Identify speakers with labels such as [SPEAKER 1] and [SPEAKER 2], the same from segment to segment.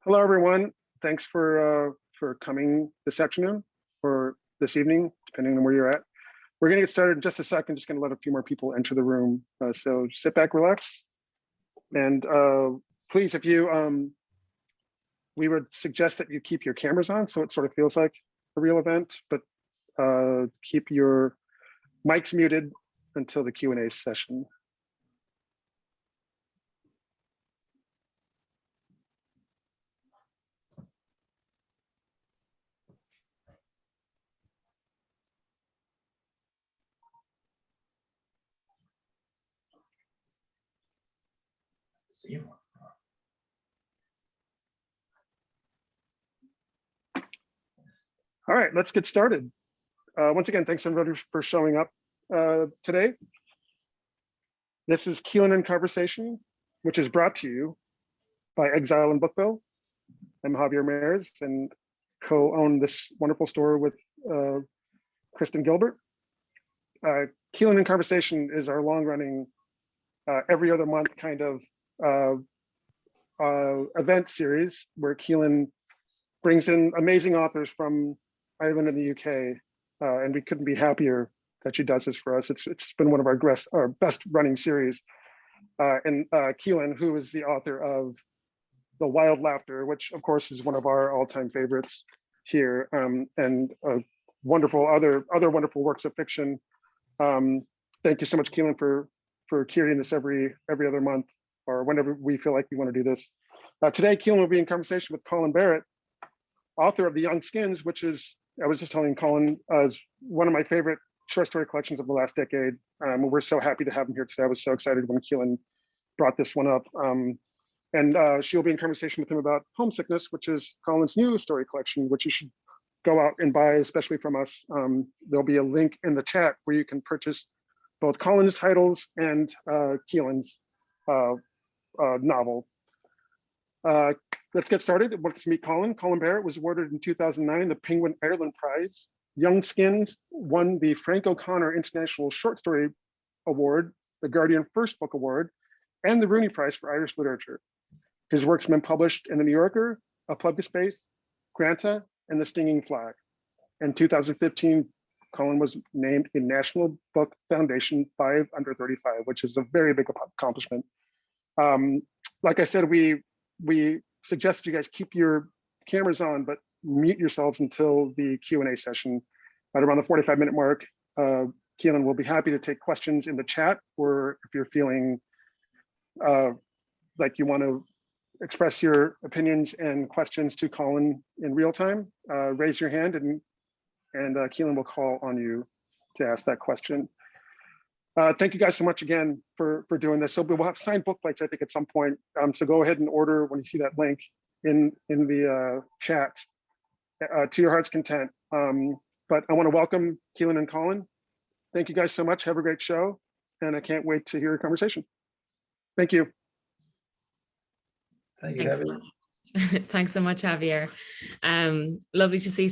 [SPEAKER 1] Hello, everyone. Thanks for coming this afternoon or this evening, depending on where you're at. We're going to get started in just a second. Just going to let a few more people enter the room. So sit back, relax, and please, if you, we would suggest that you keep your cameras on so it sort of feels like a real event, but keep your mics muted until the Q&A session. All right, let's get started. Once again, thanks everybody for showing up today. This is Caoilinn in Conversation, which is brought to you by Exile and Bookbill. I'm Javier Mayers and co-own this wonderful store with Kristen Gilbert. Caoilinn in Conversation is our long-running, every other month kind of event series where Caoilinn brings in amazing authors from Ireland and the UK, and we couldn't be happier that she does this for us. It's been one of our best running series. And Caoilinn, who is the author of The Wild Laughter, which of course is one of our all-time favorites here, and wonderful other wonderful works of fiction. Thank you so much, Caoilinn, for curating this every other month or whenever we feel like we want to do this. Today, Caoilinn will be in conversation with Colin Barrett, author of The Young Skins, which is, I was just telling Colin, is one of my favorite short story collections of the last decade. We're so happy to have him here today. I was so excited when Caoilinn brought this one up. And she'll be in conversation with him about Homesickness, which is Colin's new story collection, which you should go out and buy, especially from us. There'll be a link in the chat where you can purchase both Colin's titles and Caoilinn's novel. Let's get started. Let's meet Colin. Colin Barrett was awarded in 2009 the Penguin Ireland Prize. Young Skins won the Frank O'Connor International Short Story Award, the Guardian First Book Award, and the Rooney Prize for Irish Literature. His works have been published in The New Yorker, A Public Space, Granta, and The Stinging Flag. In 2015, Colin was named a National Book Foundation 5 Under 35, which is a very big accomplishment. Like I said, we suggest you guys keep your cameras on, but mute yourselves until the Q&A session. At around the 45-minute mark, Caoilinn will be happy to take questions in the chat, or if you're feeling like you want to express your opinions and questions to Colin in real time, raise your hand and Caoilinn will call on you to ask that question. Thank you guys so much again for doing this. So we'll have signed book plates, I think, at some point. So go ahead and order when you see that link in the chat to your heart's content. But I want to welcome Caoilinn and Colin. Thank you guys so much. Have a great show. And I can't wait to hear your conversation. Thank you.
[SPEAKER 2] Thank you, Javier.
[SPEAKER 3] Thanks so much, Javier. Lovely to see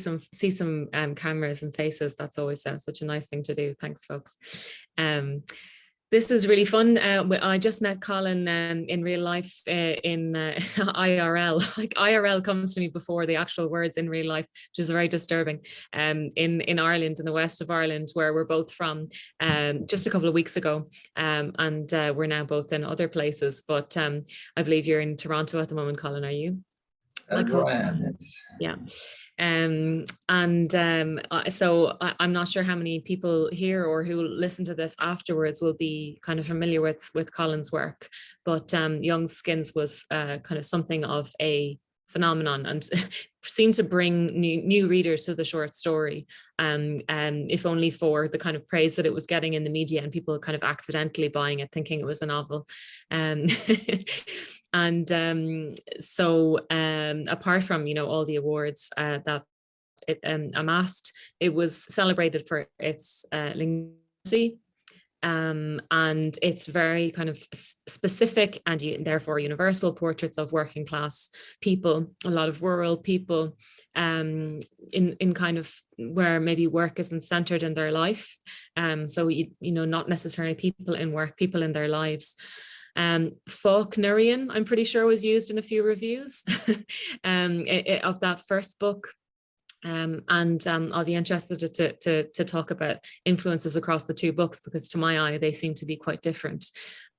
[SPEAKER 3] some cameras and faces. That's always such a nice thing to do. Thanks, folks. This is really fun. I just met Colin in real life in IRL. Like IRL comes to me before the actual words in real life, which is very disturbing. In Ireland, in the west of Ireland, where we're both from, just a couple of weeks ago, and we're now both in other places. But I believe you're in Toronto at the moment, Colin. Are you? Yeah. So I'm not sure how many people here or who listen to this afterwards will be kind of familiar with Colin's work, but Young Skins was kind of something of a phenomenon and seemed to bring new readers to the short story, if only for the kind of praise that it was getting in the media and people kind of accidentally buying it thinking it was a novel. So apart from, all the awards that it amassed, it was celebrated for its linguistic, and it's very kind of specific and therefore universal portraits of working class people, a lot of rural people, in kind of where maybe work isn't centered in their life. So not necessarily people in work, people in their lives. Faulknerian, I'm pretty sure, was used in a few reviews of that first book. I'll be interested to talk about influences across the two books, because to my eye they seem to be quite different.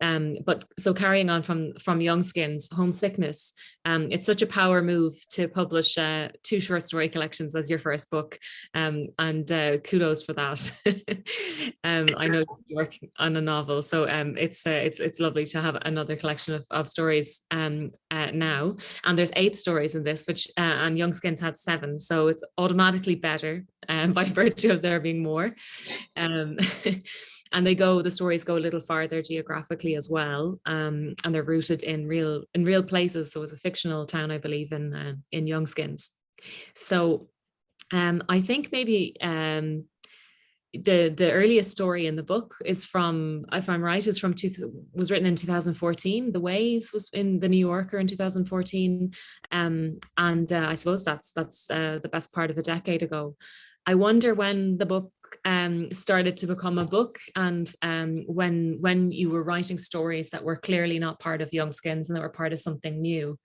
[SPEAKER 3] But so carrying on from Youngskins, Homesickness, it's such a power move to publish 2 short story collections as your first book, and kudos for that. I know you're working on a novel, so it's lovely to have another collection of stories now. And there's 8 stories in this, which and Youngskins had 7, so it's automatically better by virtue of there being more. And the stories go a little farther geographically as well, and they're rooted in real places. There was a fictional town, I believe, in Youngskins. So I think maybe the earliest story in the book is from, if I'm right, was written in 2014. The Ways was in the New Yorker in 2014, and I suppose that's the best part of a decade ago. I wonder when the book started to become a book, and when you were writing stories that were clearly not part of Youngskins and that were part of something new.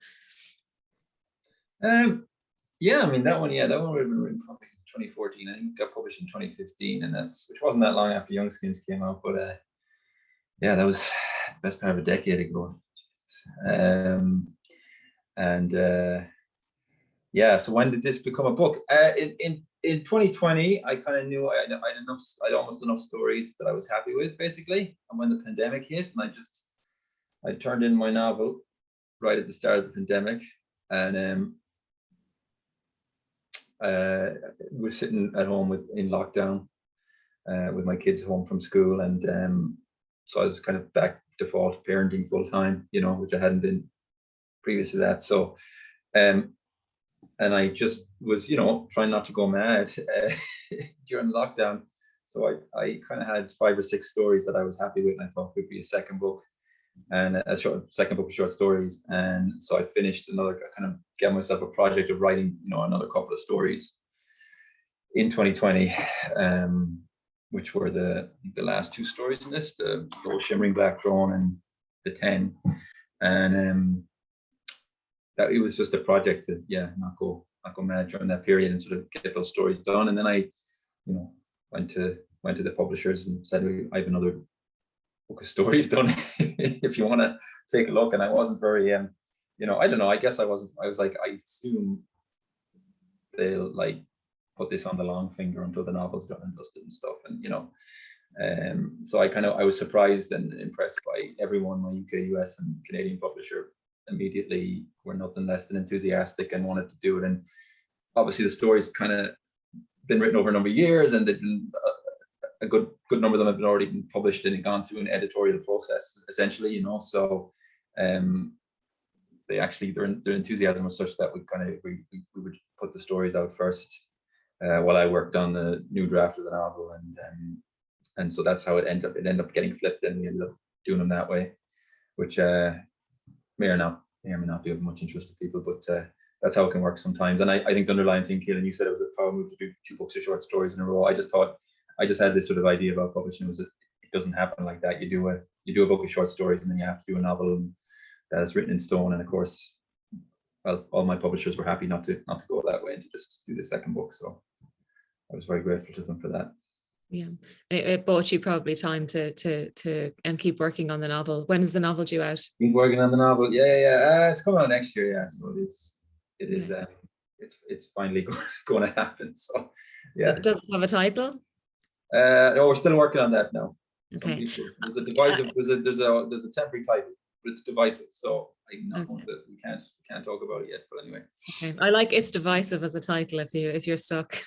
[SPEAKER 2] Yeah, I mean that one would have been written probably in 2014. I think it got published in 2015, and which wasn't that long after Youngskins came out. But yeah, that was the best part of a decade ago. Yeah, so when did this become a book? In 2020, I kind of knew I'd almost enough stories that I was happy with, basically. And when the pandemic hit, and I turned in my novel right at the start of the pandemic, and was sitting at home in lockdown with my kids home from school, and so I was kind of back default parenting full time, which I hadn't been previous to that. So and I just was, trying not to go mad during lockdown. So I kind of had 5 or 6 stories that I was happy with, and I thought would be a second book, and second book of short stories. And so I finished I kind of gave myself a project of writing, another couple of stories in 2020, which were the last 2 stories in this, the Low Shimmering Black Drone and the 10. And that it was just a project to not go mad during that period and sort of get those stories done. And then I went to the publishers and said, I have another book of stories done if you want to take a look. And I wasn't very I don't know, I guess I was like, I assume they'll like put this on the long finger until the novel's done and dusted and stuff, and so I was surprised and impressed by everyone. My UK, US and Canadian publisher immediately were nothing less than enthusiastic and wanted to do it. And obviously the story's kind of been written over a number of years, and they've been a good number of them have been already been published and gone through an editorial process, essentially, so they actually their enthusiasm was such that we would put the stories out first while I worked on the new draft of the novel, and so that's how it ended up getting flipped, and we ended up doing them that way, which may or may not be of much interest to people, but that's how it can work sometimes. And I think the underlying thing, Caoilinn, you said it was a power move to do 2 books of short stories in a row. I just had this sort of idea about publishing, was that it doesn't happen like that. You do a book of short stories, and then you have to do a novel that is written in stone. And of course, well, all my publishers were happy not to go that way and to just do the second book. So I was very grateful to them for that.
[SPEAKER 3] Yeah, it bought you probably time to keep working on the novel. When is the novel due out?
[SPEAKER 2] Keep working on the novel. Yeah. It's coming out next year. Yeah, so it is.
[SPEAKER 3] Yeah.
[SPEAKER 2] It's finally going to happen. So yeah.
[SPEAKER 3] Does it have a title?
[SPEAKER 2] No, we're still working on that now.
[SPEAKER 3] Okay.
[SPEAKER 2] There's a divisive. There's a temporary title, but it's divisive. So we can't talk about it yet. But anyway.
[SPEAKER 3] Okay, I like it's divisive as a title if you're stuck.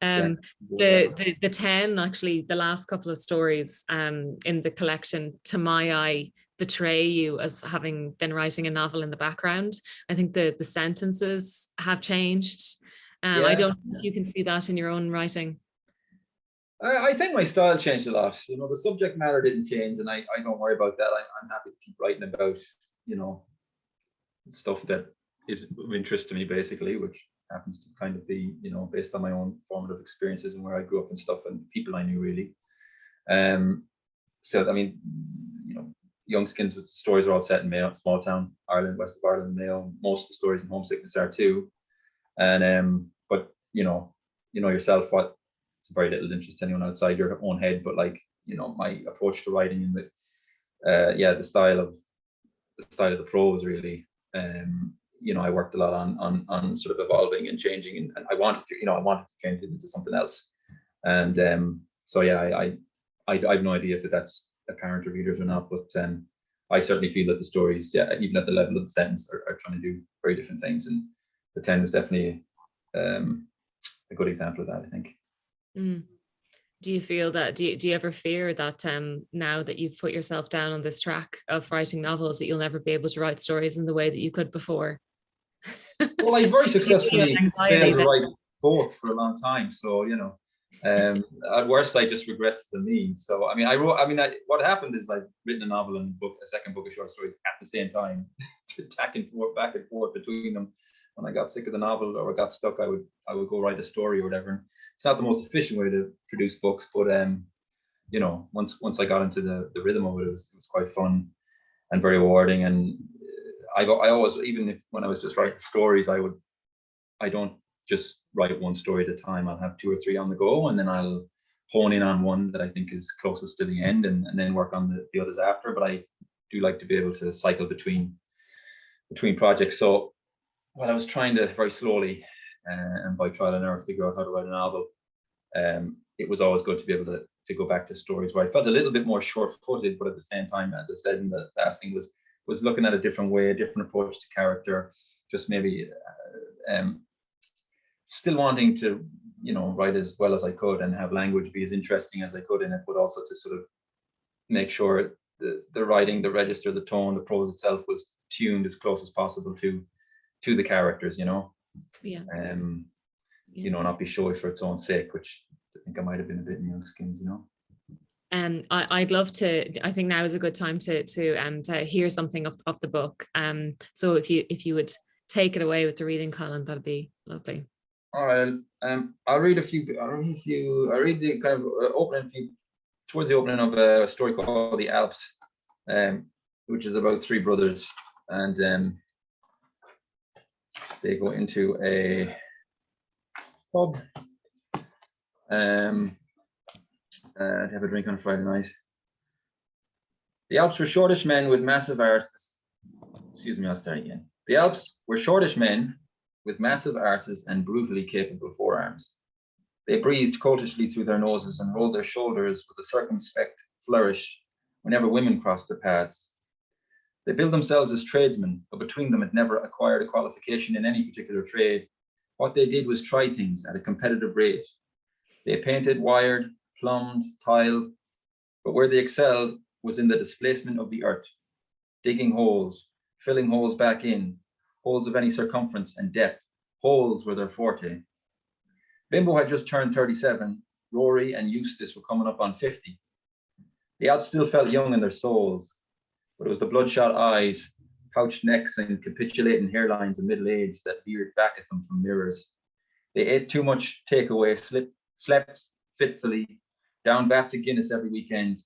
[SPEAKER 3] The 10, actually, the last couple of stories in the collection, to my eye, betray you as having been writing a novel in the background. I think the sentences have changed. I don't think you can see that in your own writing.
[SPEAKER 2] I think my style changed a lot. The subject matter didn't change, and I don't worry about that. I'm happy to keep writing about, stuff that is of interest to me, basically, which happens to kind of be, based on my own formative experiences and where I grew up and stuff and people I knew, really. So, I mean, Youngskins with stories are all set in Mayo, small town, Ireland, west of Ireland, Mayo. Most of the stories in Homesickness are too. And but you know yourself, what it's very little interest to anyone outside your own head, but like, you know, my approach to writing and the style of the prose really. You know, I worked a lot on sort of evolving and changing, and I wanted to change it into something else. And so yeah, I have no idea if that's apparent to readers or not, but I certainly feel that the stories, even at the level of the sentence, are trying to do very different things, and the 10 was definitely a good example of that, I think.
[SPEAKER 3] Do you feel that, do you ever fear that now that you've put yourself down on this track of writing novels, that you'll never be able to write stories in the way that you could before?
[SPEAKER 2] Well, I very successfully failed to write both for a long time, so you know, at worst I just regressed to the mean. So I mean, what happened is I've written a novel and a second book of short stories at the same time, back and forth between them. When I got sick of the novel or I got stuck, I would go write a story or whatever. It's not the most efficient way to produce books, but you know, once I got into the rhythm of it, it was quite fun and very rewarding. And I always, even if when I was just writing stories, I don't just write one story at a time. I'll have 2 or 3 on the go, and then I'll hone in on one that I think is closest to the end, and then work on the others after. But I do like to be able to cycle between projects. So while I was trying to very slowly and by trial and error figure out how to write a novel, it was always good to be able to go back to stories where I felt a little bit more short-footed, but at the same time, as I said in the last thing, was looking at a different way, a different approach to character, just maybe still wanting to, you know, write as well as I could and have language be as interesting as I could in it, but also to sort of make sure the writing, the register, the tone, the prose itself was tuned as close as possible to the characters, you know. You know, not be showy for its own sake, which I think I might have been a bit in Youngskins, you know.
[SPEAKER 3] I'd love to. I think now is a good time to hear something of the book. So if you would take it away with the reading, Colin, that'd be lovely.
[SPEAKER 2] All right. I'll read the kind of opening towards the opening of a story called The Alps, which is about 3 brothers, and they go into a pub to have a drink on a Friday night. The Alps were shortish men with massive arses. Excuse me, I'll start again. The Alps were shortish men with massive arses and brutally capable forearms. They breathed coltishly through their noses and rolled their shoulders with a circumspect flourish whenever women crossed their paths. They billed themselves as tradesmen, but between them had never acquired a qualification in any particular trade. What they did was try things at a competitive rate. They painted, wired, plumbed, tiled, but where they excelled was in the displacement of the earth, digging holes, filling holes back in, holes of any circumference and depth. Holes were their forte. Bimbo had just turned 37. Rory and Eustace were coming up on 50. The Alps still felt young in their souls, but it was the bloodshot eyes, pouched necks, and capitulating hairlines of middle age that leered back at them from mirrors. They ate too much takeaway, slept fitfully, down vats of Guinness every weekend.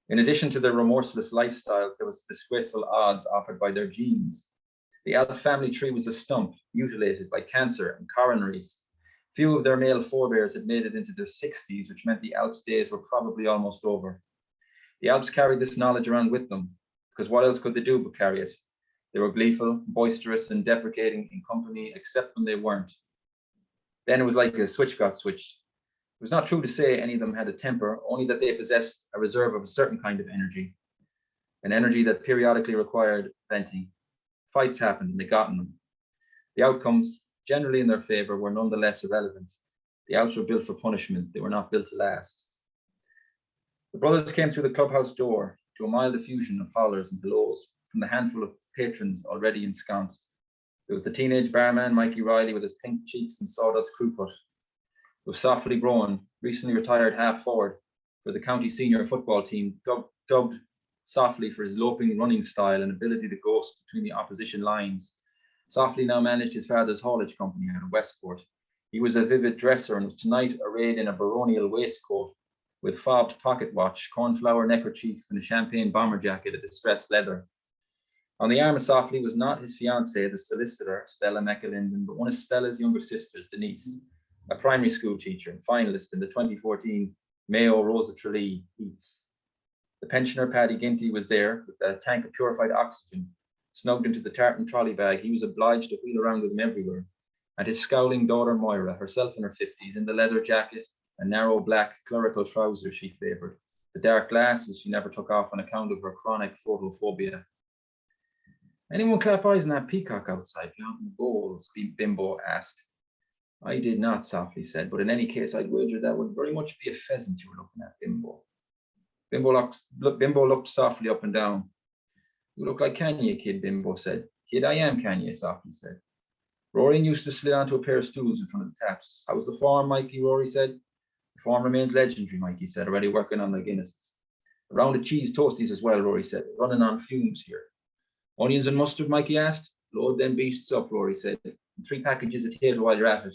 [SPEAKER 2] In addition to their remorseless lifestyles, there was the disgraceful odds offered by their genes. The Alp family tree was a stump, mutilated by cancer and coronaries. Few of their male forebears had made it into their 60s, which meant the Alps days were probably almost over. The Alps carried this knowledge around with them, because what else could they do but carry it? They were gleeful, boisterous, and deprecating in company, except when they weren't. Then it was like a switch got switched. It was not true to say any of them had a temper, only that they possessed a reserve of a certain kind of energy, an energy that periodically required venting. Fights happened and they got in them. The outcomes, generally in their favor, were nonetheless irrelevant. The Alps were built for punishment. They were not built to last. The brothers came through the clubhouse door to a mild effusion of hollers and hellos from the handful of patrons already ensconced. There was the teenage barman, Mikey Riley, with his pink cheeks and sawdust crew cut. It was softly grown, recently retired half forward for the county senior football team, dubbed softly for his loping running style and ability to ghost between the opposition lines. Softly now managed his father's haulage company out of Westport. He was a vivid dresser and was tonight arrayed in a baronial waistcoat, with fobbed pocket watch, cornflower neckerchief, and a champagne bomber jacket of distressed leather. On the arm of Softly was not his fiancée, the solicitor, Stella McAlinden, but one of Stella's younger sisters, Denise, a primary school teacher and finalist in the 2014 Mayo Rosa Tralee Heats. The pensioner, Paddy Ginty, was there with a tank of purified oxygen. Snugged into the tartan trolley bag, he was obliged to wheel around with him everywhere. And his scowling daughter, Moira, herself in her 50s, in the leather jacket and narrow black clerical trousers she favoured, the dark glasses she never took off on account of her chronic photophobia. Anyone clap eyes on that peacock outside, counting the goals? Bimbo asked. I did not, Softly said, but in any case, I'd wager that would very much be a pheasant you were looking at, Bimbo. Bimbo looked softly up and down. You look like Kanye, kid, Bimbo said. Kid, I am Kanye, Softly said. Rory used to slid onto a pair of stools in front of the taps. How's the farm, Mikey, Rory said. The farm remains legendary, Mikey said, already working on the Guinnesses. A round of cheese toasties as well, Rory said, running on fumes here. Onions and mustard, Mikey asked. Load them beasts up, Rory said. And 3 packages of tater while you're at it.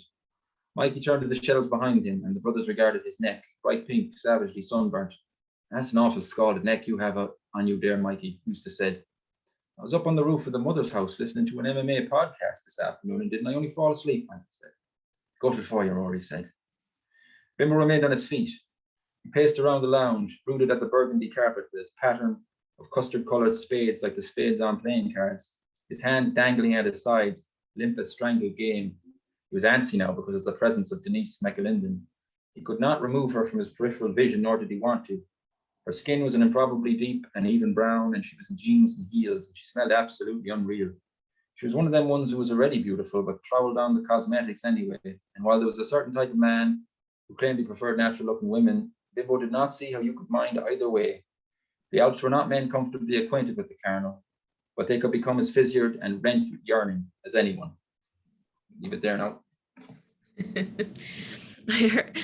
[SPEAKER 2] Mikey turned to the shelves behind him, and the brothers regarded his neck, bright pink, savagely sunburnt. That's an awful scalded neck you have on you there, Mikey, Eustace said. I was up on the roof of the mother's house listening to an MMA podcast this afternoon, and didn't I only fall asleep, Mikey said. Gutted for you, Rory said. Bimbo remained on his feet. He paced around the lounge, rooted at the burgundy carpet with its pattern of custard-coloured spades like the spades on playing cards, his hands dangling at his sides, limp as strangled game. He was antsy now because of the presence of Denise McAlinden. He could not remove her from his peripheral vision, nor did he want to. Her skin was an improbably deep and even brown, and she was in jeans and heels, and she smelled absolutely unreal. She was one of them ones who was already beautiful, but troweled on the cosmetics anyway. And while there was a certain type of man who claimed he preferred natural-looking women, Bimbo did not see how you could mind either way. The Alps were not men comfortably acquainted with the carnal, but they could become as fissured and rent with yearning as anyone. Leave it there now.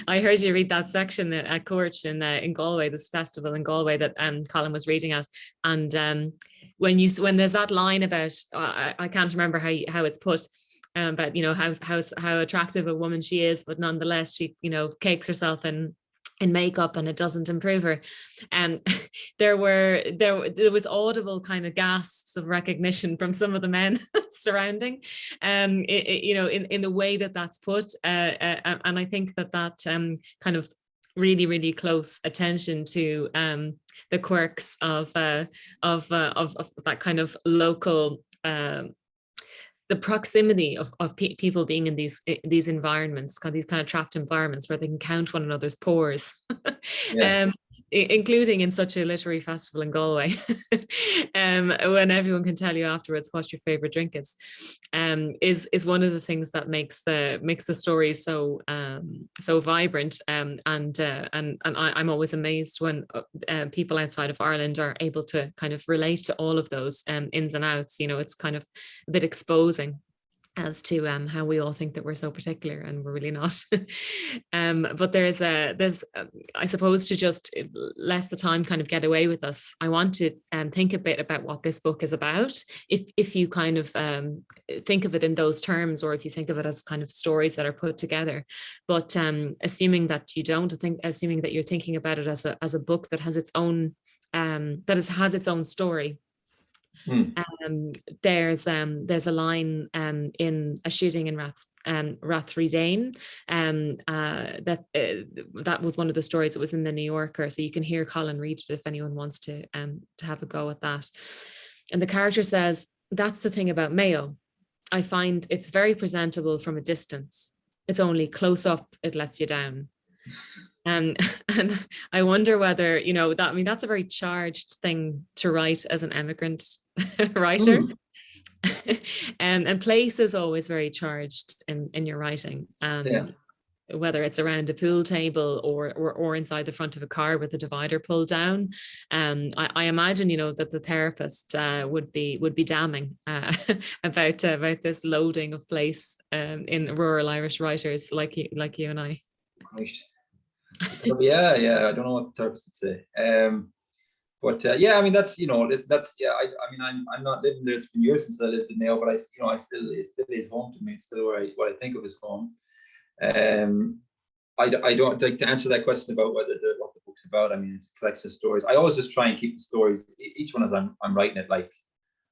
[SPEAKER 3] I heard you read that section at Court in Galway, this festival in Galway that Colin was reading at, and when there's that line about I can't remember how it's put, but how attractive a woman she is, but nonetheless she cakes herself in makeup and it doesn't improve her, and there was audible kind of gasps of recognition from some of the men surrounding, in the way that's put, and I think that kind of really close attention to the quirks of that kind of local. The proximity of people being in these environments, these kind of trapped environments where they can count one another's pores,
[SPEAKER 2] Yeah.
[SPEAKER 3] Including in such a literary festival in Galway, when everyone can tell you afterwards what your favorite drink is is one of the things that makes the story so vibrant, and I'm always amazed when people outside of Ireland are able to kind of relate to all of those ins and outs. It's kind of a bit exposing as to how we all think that we're so particular, and we're really not. But there's I suppose, to just let the time kind of get away with us, I want to think a bit about what this book is about, if you kind of think of it in those terms, or if you think of it as kind of stories that are put together. But assuming that you don't, assuming that you're thinking about it as a book that has its own has its own story. There's a line in a shooting in Rathredain, that was one of the stories that was in the New Yorker, so you can hear Colin read it if anyone wants to have a go at that. And the character says, "That's the thing about Mayo. I find it's very presentable from a distance. It's only close up it lets you down." And I wonder whether, that's a very charged thing to write as an emigrant writer. And place is always very charged in your writing. Whether it's around a pool table or inside the front of a car with the divider pulled down. I imagine, that the therapist would be damning about this loading of place in rural Irish writers like you and I.
[SPEAKER 2] Right. Yeah, I don't know what the therapist would say. But that's I'm not living there. It's been years since I lived in Mayo, but it still is home to me. It's still what I think of as home. I don't like to answer that question about what the book's about. I mean, it's a collection of stories. I always just try and keep the stories, each one as I'm writing it, like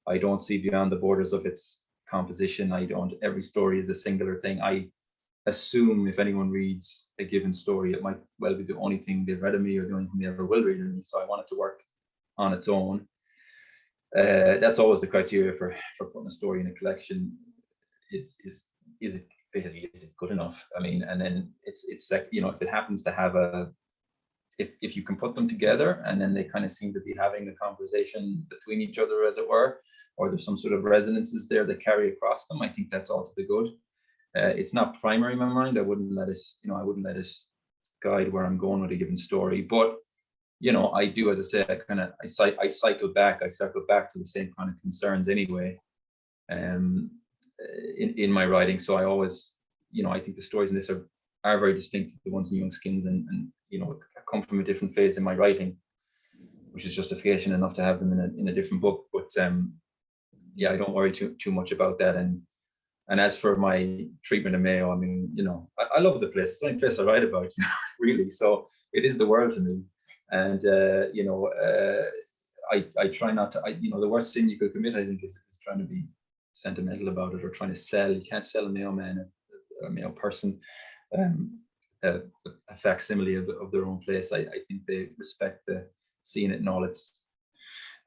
[SPEAKER 2] I don't see beyond the borders of its composition. Every story is a singular thing. I assume if anyone reads a given story, it might well be the only thing they've read of me or the only thing they ever will read of me. So I want it to work on its own. That's always the criteria for putting a story in a collection. Is it basically, is it good enough? I mean, and then it's you know, if it happens to have if you can put them together and then they kind of seem to be having a conversation between each other, as it were, or there's some sort of resonances there that carry across them, I think that's all to the good. It's not primary in my mind. I wouldn't let it guide where I'm going with a given story. But you know, I do, as I say, I cycle back to the same kind of concerns anyway, in my writing. So I always, you know, I think the stories in this are very distinct to the ones in Young Skins, and you know, I come from a different phase in my writing, which is justification enough to have them in a different book. But yeah, I don't worry too much about that. And as for my treatment of Mayo, I mean, you know, I love the place. It's the only place I write about, you know, really. So it is the world to me. And you know, I try not to. You know, the worst sin you could commit, I think, is trying to be sentimental about it or trying to sell. You can't sell a Mayo man, a Mayo person, a facsimile of their own place. I think they respect seeing it in all its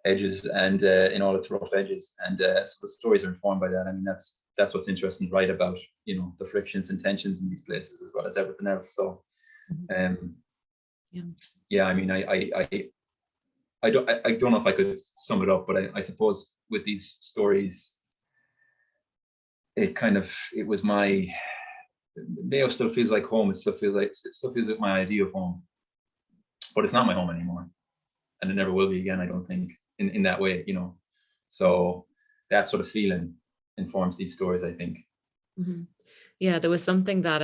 [SPEAKER 2] edges and in all its rough edges. And so the stories are informed by that. I mean, that's what's interesting to write about. You know, the frictions and tensions in these places as well as everything else. So. Yeah, I mean, I don't know if I could sum it up, but I suppose with these stories, it was my Mayo still feels like home. It still feels like my idea of home, but it's not my home anymore, and it never will be again. I don't think in that way, you know. So that sort of feeling informs these stories, I think.
[SPEAKER 3] Mm-hmm. Yeah, there was something that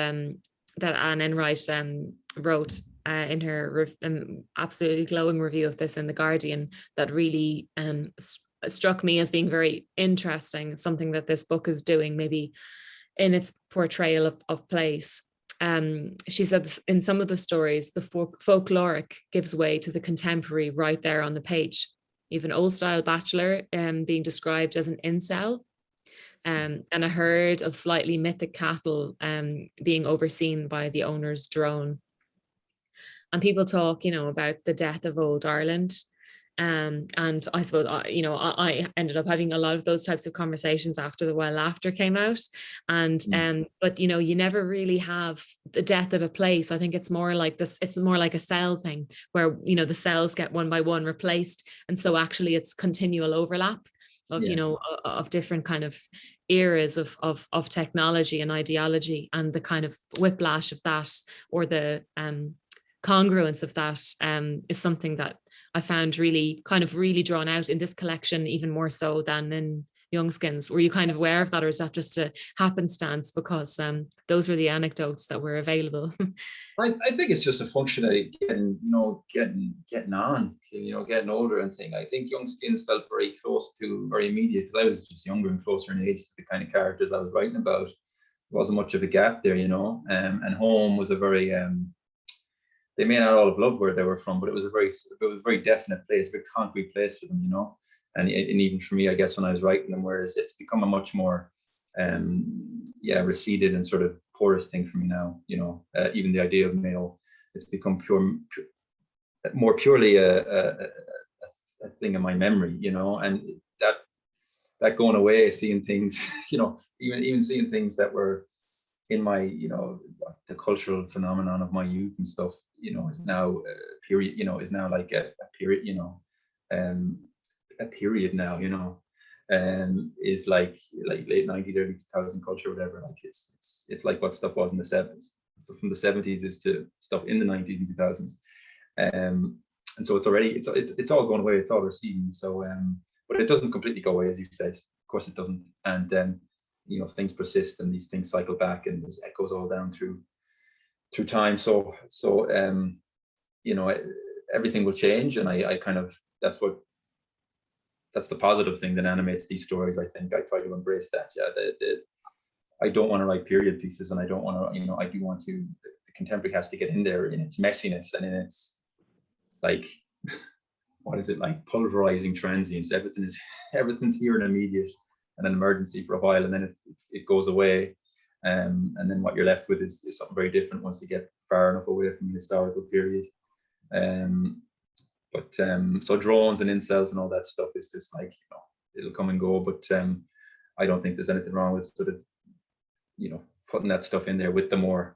[SPEAKER 3] that Anne Enright wrote in her absolutely glowing review of this in The Guardian that really struck me as being very interesting, something that this book is doing maybe in its portrayal of place. She said in some of the stories, the folkloric gives way to the contemporary right there on the page. Even old style bachelor being described as an incel. And a herd of slightly mythic cattle being overseen by the owner's drone. And people talk, you know, about the death of old Ireland. And I suppose, you know, I ended up having a lot of those types of conversations after The Well After came out. And but, you know, you never really have the death of a place. I think it's more like this, it's more like a cell thing where, you know, the cells get one by one replaced. And so actually it's continual overlap of, you know, of different kind of eras of technology and ideology, and the kind of whiplash of that, or the congruence of that is something that I found really drawn out in this collection, even more so than in Young Skins. Were you kind of aware of that, or is that just a happenstance because those were the anecdotes that were available?
[SPEAKER 2] I think it's just a function of getting on, you know, getting older and thing. I think Young Skins felt very close to, very immediate, because I was just younger and closer in age to the kind of characters I was writing about. There wasn't much of a gap there, you know. And home was a very they may not all have loved where they were from, but it was a very definite place, a very concrete place for them, you know. And even for me, I guess, when I was writing them, whereas it's become a much more receded and sort of porous thing for me now, you know. Even the idea of Mayo, it's become more purely a thing in my memory, you know. And that going away, seeing things, you know, even seeing things that were in my, you know, the cultural phenomenon of my youth and stuff, you know, is now a period, you know, is now like a period, you know, a period now, you know, is like late 90s, early 2000 culture, whatever. Like it's like what stuff was in the 70s. From the 70s is to stuff in the 90s and 2000s. And so it's all going away, it's all receding. So but it doesn't completely go away, as you said. Of course it doesn't. And you know, things persist and these things cycle back, and there's echoes all down through time. So you know, everything will change, and I kind of, that's the positive thing that animates these stories. I think I try to embrace that. Yeah, I don't want to write period pieces, and I don't want to, you know, I do want to, the contemporary has to get in there in its messiness and in its, like, what is it, like pulverizing transience. Everything's here and immediate and an emergency for a while, and then it goes away. And then what you're left with is something very different once you get far enough away from the historical period. So drones and incels and all that stuff is just like, it'll come and go. But I don't think there's anything wrong with sort of, putting that stuff in there with the more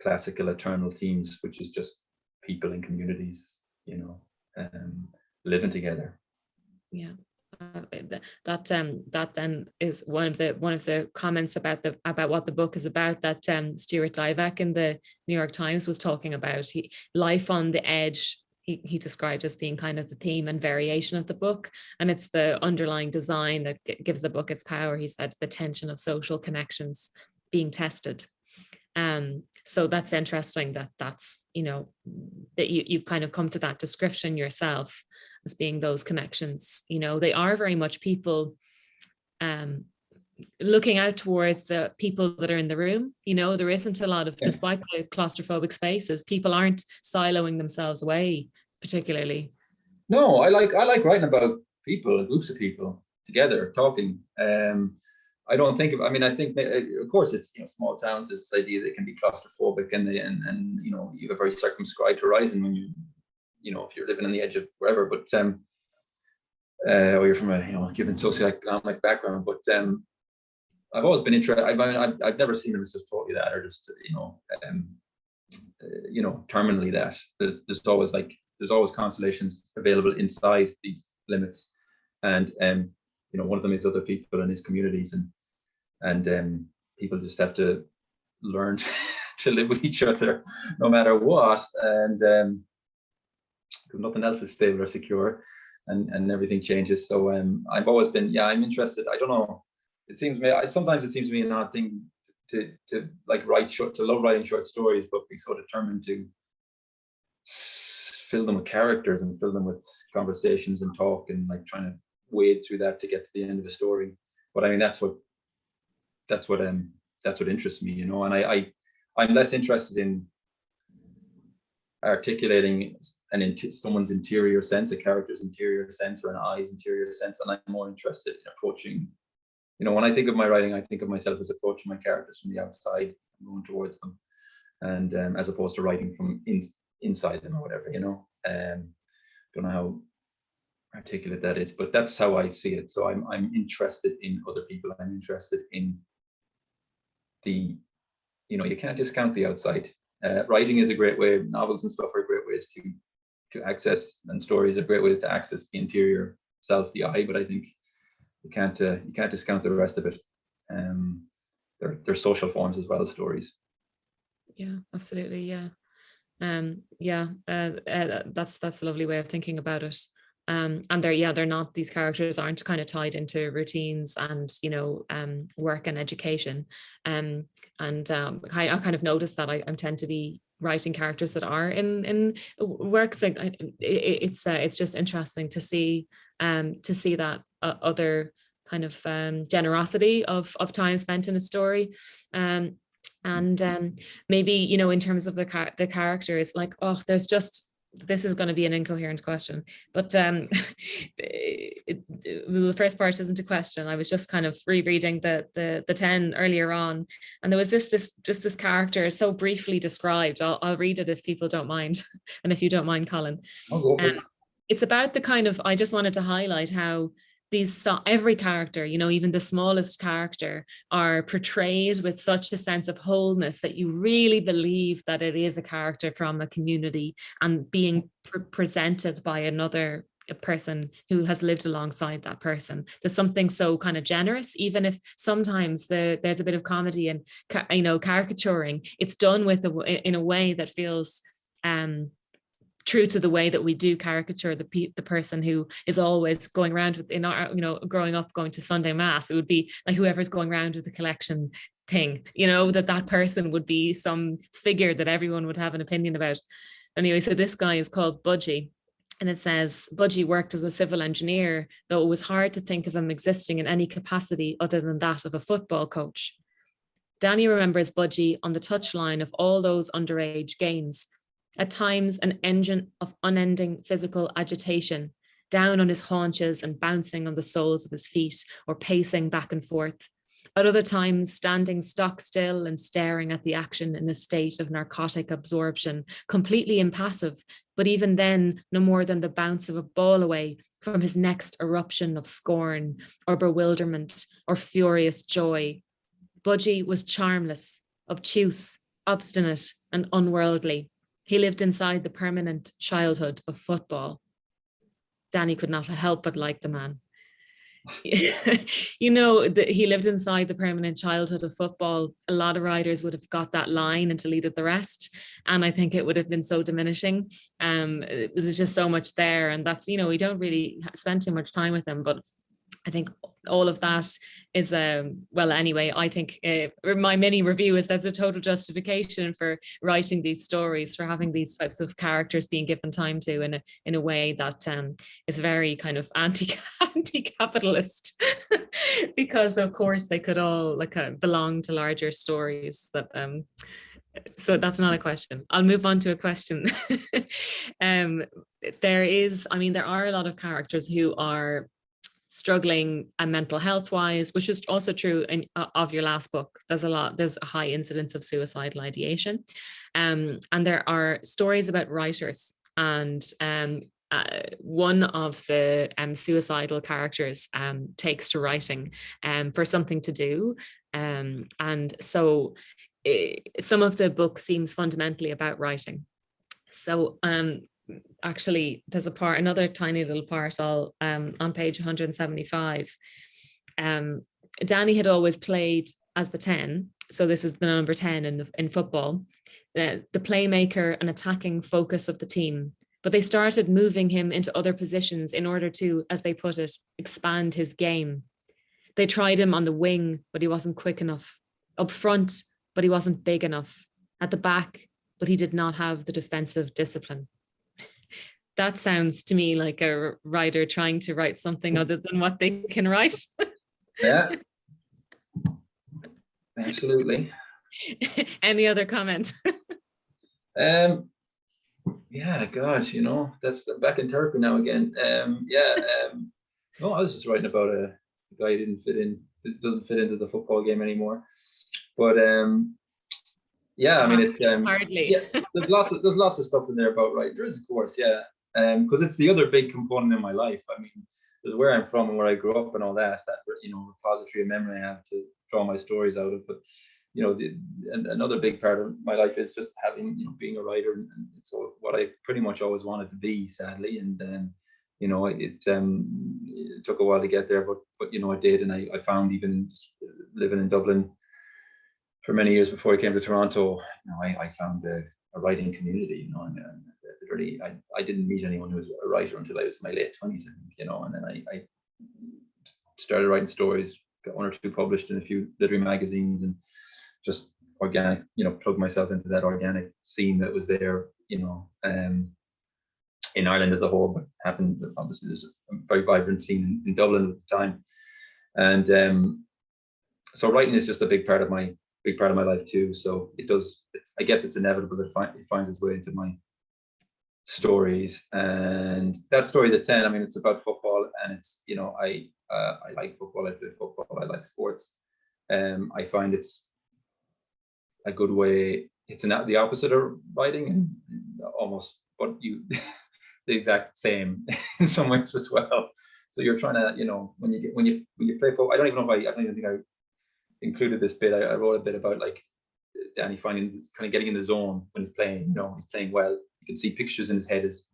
[SPEAKER 2] classical eternal themes, which is just people in communities, living together.
[SPEAKER 3] Yeah. That then is one of the comments about what the book is about that Stuart Dybek in the New York Times was talking about. Life on the edge, he described as being kind of the theme and variation of the book, and it's the underlying design that gives the book its power. He said the tension of social connections being tested. So that's interesting that's that you've kind of come to that description yourself as being those connections. They are very much people looking out towards the people that are in the room. There isn't a lot of, despite the claustrophobic spaces, people aren't siloing themselves away particularly.
[SPEAKER 2] No, I like writing about people, groups of people together talking. I don't think I think, of course, it's, small towns, there's this idea that it can be claustrophobic and you have a very circumscribed horizon when if you're living on the edge of wherever, but or you're from a given socioeconomic background. But I've always been interested. I've never seen them as just totally that, or just terminally that. There's always constellations available inside these limits, and one of them is other people in his communities, and people just have to learn to live with each other no matter what, and nothing else is stable or secure, and everything changes. So I've always been, I'm interested. I don't know, sometimes it seems to me an odd thing to like love writing short stories, but be so determined to fill them with characters and fill them with conversations and talk, and like trying to wade through that to get to the end of a story. But I mean, that's what interests me, and I'm less interested in articulating someone's interior sense, a character's interior sense, or an eye's interior sense, and I'm more interested in approaching, when I think of my writing, I think of myself as approaching my characters from the outside and going towards them, and as opposed to writing from inside them or whatever, don't know how articulate that is, but that's how I see it. So I'm interested in other people. I'm interested in the, you can't discount the outside. Writing is a great way. Novels and stuff are great ways to access, and stories are great ways to access the interior self, the eye. But I think you can't discount the rest of it. They're social forms as well as stories. Yeah,
[SPEAKER 3] absolutely. Yeah. That's a lovely way of thinking about it. And they're not, these characters aren't kind of tied into routines and work and education. I kind of noticed that I tend to be writing characters that are in works. Like it's just interesting to see that other kind of generosity of time spent in a story. And maybe in terms of the characters, like, this is going to be an incoherent question, but the first part isn't a question. I was just kind of rereading the 10 earlier on, and there was this character so briefly described. I'll read it if people don't mind, and if you don't mind, Colin. It's about the kind of, I just wanted to highlight how every character, even the smallest character, are portrayed with such a sense of wholeness that you really believe that it is a character from a community and being presented by another person who has lived alongside that person. There's something so kind of generous, even if sometimes there's a bit of comedy and caricaturing. It's done in a way that feels true to the way that we do caricature the person who is always going around with, growing up going to Sunday Mass. It would be like whoever's going around with the collection thing, that person would be some figure that everyone would have an opinion about. Anyway, so this guy is called Budgie, and it says Budgie worked as a civil engineer, though it was hard to think of him existing in any capacity other than that of a football coach. Danny remembers Budgie on the touchline of all those underage games, at times an engine of unending physical agitation, down on his haunches and bouncing on the soles of his feet or pacing back and forth. At other times, standing stock still and staring at the action in a state of narcotic absorption, completely impassive, but even then, no more than the bounce of a ball away from his next eruption of scorn or bewilderment or furious joy. Budgie was charmless, obtuse, obstinate, and unworldly. He lived inside the permanent childhood of football. Danny could not help but like the man. You know, he lived inside the permanent childhood of football. A lot of writers would have got that line and deleted the rest, and I think it would have been so diminishing. There's just so much there, and that's, you know, we don't really spend too much time with him, but I think all of that is, well, anyway, I think my mini review is that's a total justification for writing these stories, for having these types of characters being given time to in a way that is very kind of anti-capitalist, because of course they could all belong to larger stories that. So that's not a question. I'll move on to a question. There are a lot of characters who are struggling mental health wise, which is also true of your last book. There's a high incidence of suicidal ideation. And there are stories about writers, and one of the suicidal characters takes to writing for something to do. And so some of the book seems fundamentally about writing. So actually, there's another tiny little part on page 175. Danny had always played as the 10, so this is the number 10 in football, the playmaker and attacking focus of the team. But they started moving him into other positions in order to, as they put it, expand his game. They tried him on the wing, but he wasn't quick enough. Up front, but he wasn't big enough. At the back, but he did not have the defensive discipline. That sounds to me like a writer trying to write something other than what they can write.
[SPEAKER 2] Yeah, absolutely.
[SPEAKER 3] Any other comments?
[SPEAKER 2] Yeah, God, you know, that's back in therapy now again. No, I was just writing about a guy who doesn't fit into the football game anymore. But yeah, I mean, it's
[SPEAKER 3] hardly.
[SPEAKER 2] Yeah, there's lots of stuff in there about writing. There is, of course, yeah. Because it's the other big component in my life. I mean, there's where I'm from and where I grew up and all that, you know, repository of memory I have to draw my stories out of. But, you know, another big part of my life is just having, you know, being a writer. And it's what I pretty much always wanted to be, sadly. And, you know, it took a while to get there, but you know, I did. And I found, even just living in Dublin for many years before I came to Toronto, you know, I found a writing community, you know, and literally I didn't meet anyone who was a writer until I was in my late 20s, I think, you know, and then I started writing stories, got one or two published in a few literary magazines, and just organic, you know, plugged myself into that organic scene that was there, you know, in Ireland as a whole, but happened, obviously there's a very vibrant scene in Dublin at the time. And so writing is just a big part of my life too. So I guess it's inevitable that it finds its way into my stories. And that story, the 10, I mean, it's about football, and it's, you know, I like football, I play football, I like sports. I find it's a good way, it's the opposite of writing, and almost, but the exact same in some ways as well. So you're trying to, you know, when you play football, I don't even think I included this bit. I wrote a bit about like Danny kind of getting in the zone when he's playing. You know, he's playing well. You can see pictures in his head, as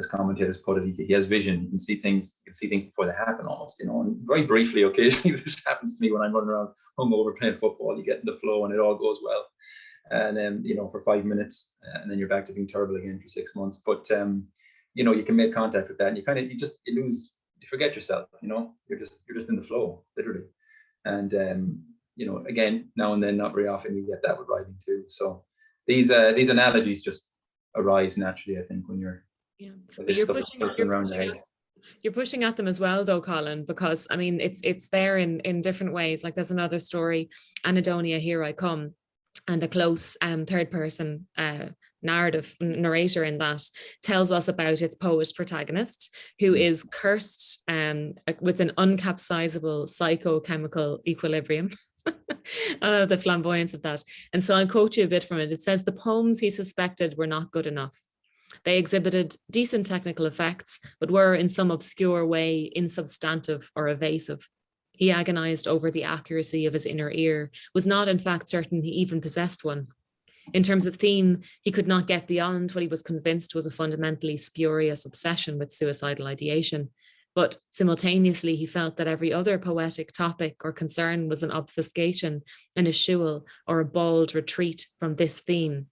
[SPEAKER 2] commentators put it. He has vision. You can see things before they happen, almost. You know, and very briefly, occasionally this happens to me when I'm running around hungover playing football. You get in the flow and it all goes well, and then, you know, for 5 minutes, and then you're back to being terrible again for 6 months. But you know, you can make contact with that, and you forget yourself. You know, you're just in the flow, literally. And you know, again, now and then, not very often, you get that with writing too. So these analogies just arise naturally, I think, when you're
[SPEAKER 3] but you're pushing
[SPEAKER 2] around your head.
[SPEAKER 3] You're pushing at them as well, though, Colin, because I mean, it's there in different ways. Like there's another story, Anadonia, Here I Come, and the close third person narrator in that tells us about its poet protagonist, who is cursed with an uncapsizable psychochemical equilibrium. I love the flamboyance of that. And so I'll quote you a bit from it. It says, the poems he suspected were not good enough. They exhibited decent technical effects, but were in some obscure way insubstantive or evasive. He agonized over the accuracy of his inner ear, was not in fact certain he even possessed one. In terms of theme, he could not get beyond what he was convinced was a fundamentally spurious obsession with suicidal ideation. But simultaneously, he felt that every other poetic topic or concern was an obfuscation, an eschewal, or a bald retreat from this theme.